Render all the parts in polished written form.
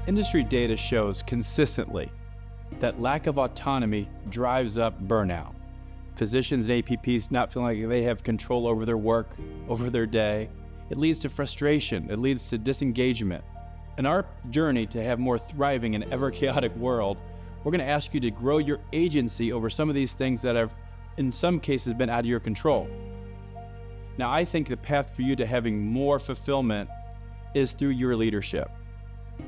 Industry data shows consistently that lack of autonomy drives up burnout. Physicians and APPs not feeling like they have control over their work, over their day. It leads to frustration. It leads to disengagement. In our journey to have more thriving and ever chaotic world, we're going to ask you to grow your agency over some of these things that have, in some cases, been out of your control. Now, I think the path for you to having more fulfillment is through your leadership.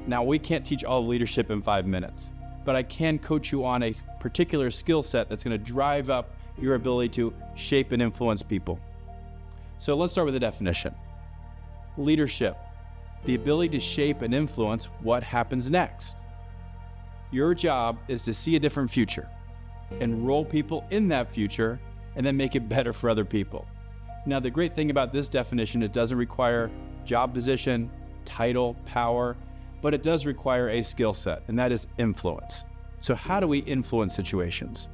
Now, we can't teach all of leadership in 5 minutes, but I can coach you on a particular skill set that's going to drive up your ability to shape and influence people. So let's start with the definition. Leadership, the ability to shape and influence what happens next. Your job is to see a different future, enroll people in that future, and then make it better for other people. Now, the great thing about this definition, it doesn't require job position, title, power, but it does require a skill set, and that is influence. So how do we influence situations?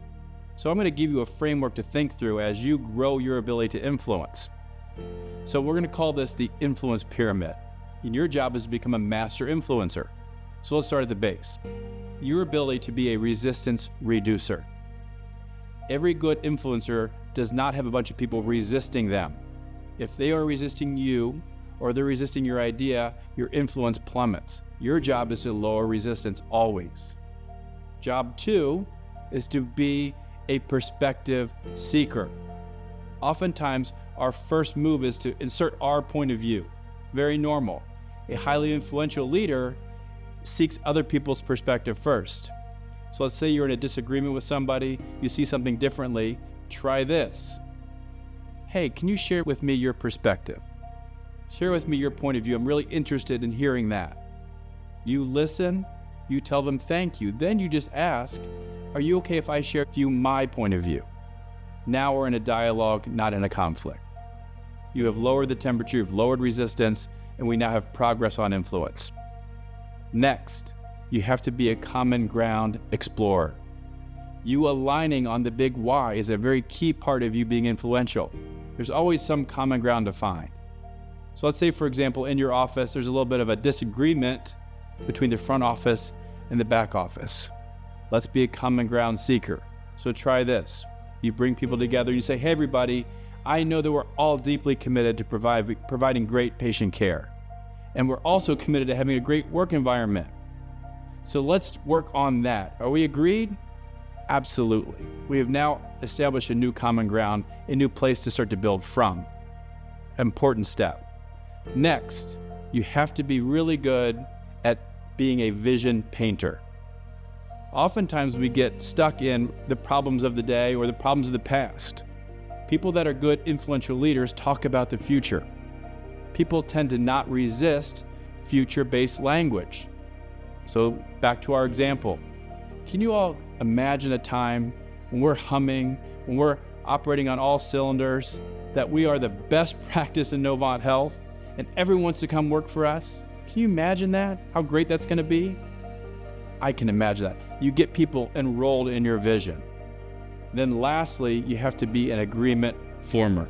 So I'm going to give you a framework to think through as you grow your ability to influence. So we're going to call this the influence pyramid. And your job is to become a master influencer. So let's start at the base. Your ability to be a resistance reducer. Every good influencer does not have a bunch of people resisting them. If they are resisting you or they're resisting your idea, your influence plummets. Your job is to lower resistance always. Job 2 is to be a perspective seeker. Oftentimes, our first move is to insert our point of view. Very normal. A highly influential leader seeks other people's perspective first. So let's say you're in a disagreement with somebody, you see something differently, try this. Hey, can you share with me your perspective? Share with me your point of view. I'm really interested in hearing that. You listen, you tell them thank you. Then you just ask, are you okay if I share with you my point of view? Now we're in a dialogue, not in a conflict. You have lowered the temperature, you've lowered resistance, and we now have progress on influence. Next, you have to be a common ground explorer. You aligning on the big why is a very key part of you being influential. There's always some common ground to find. So let's say, for example, in your office, there's a little bit of a disagreement between the front office and the back office. Let's be a common ground seeker. So try this. You bring people together and you say, hey, everybody, I know that we're all deeply committed to providing great patient care. And we're also committed to having a great work environment. So let's work on that. Are we agreed? Absolutely. We have now established a new common ground, a new place to start to build from. Important step. Next, you have to be really good at being a vision painter. Oftentimes we get stuck in the problems of the day or the problems of the past. People that are good influential leaders talk about the future. People tend to not resist future-based language. So back to our example. Can you all imagine a time when we're humming, when we're operating on all cylinders, that we are the best practice in Novant Health and everyone wants to come work for us? Can you imagine that? How great that's going to be? I can imagine that. You get people enrolled in your vision. Then lastly, you have to be an agreement former.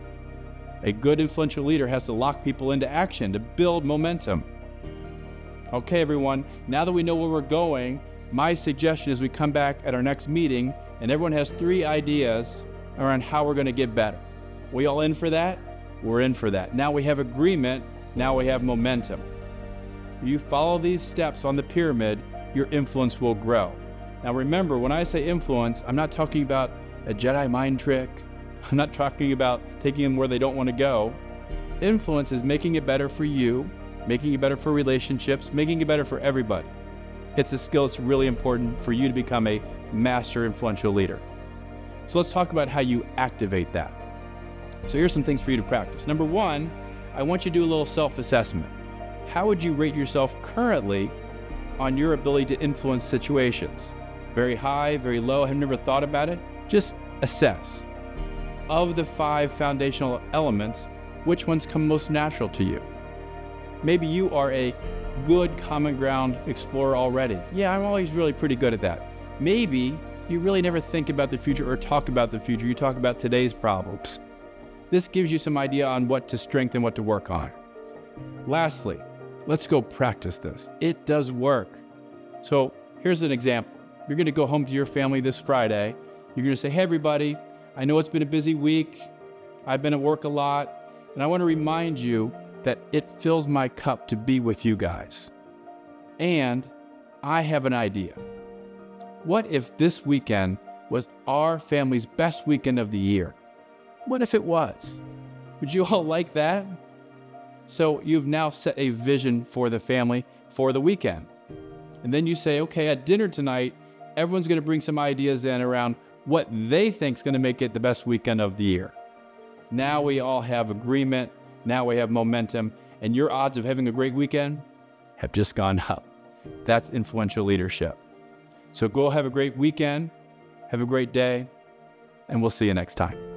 A good influential leader has to lock people into action to build momentum. Okay, everyone, now that we know where we're going, my suggestion is we come back at our next meeting and everyone has 3 ideas around how we're going to get better. We all in for that? We're in for that. Now we have agreement, now we have momentum. You follow these steps on the pyramid, your influence will grow. Now remember, when I say influence, I'm not talking about a Jedi mind trick. I'm not talking about taking them where they don't want to go. Influence is making it better for you, making it better for relationships, making it better for everybody. It's a skill that's really important for you to become a master influential leader. So let's talk about how you activate that. So here's some things for you to practice. Number 1, I want you to do a little self-assessment. How would you rate yourself currently on your ability to influence situations? Very high, very low, have never thought about it? Just assess. Of the 5 foundational elements, which ones come most natural to you? Maybe you are a good common ground explorer already. Yeah, I'm always really pretty good at that. Maybe you really never think about the future or talk about the future. You talk about today's problems. This gives you some idea on what to strengthen, what to work on. Lastly, let's go practice this. It does work. So here's an example. You're going to go home to your family this Friday. You're going to say, hey, everybody, I know it's been a busy week. I've been at work a lot. And I want to remind you that it fills my cup to be with you guys. And I have an idea. What if this weekend was our family's best weekend of the year? What if it was? Would you all like that? So you've now set a vision for the family for the weekend. And then you say, okay, at dinner tonight, everyone's going to bring some ideas in around what they think is going to make it the best weekend of the year. Now we all have agreement. Now we have momentum. And your odds of having a great weekend have just gone up. That's influential leadership. So go have a great weekend. Have a great day. And we'll see you next time.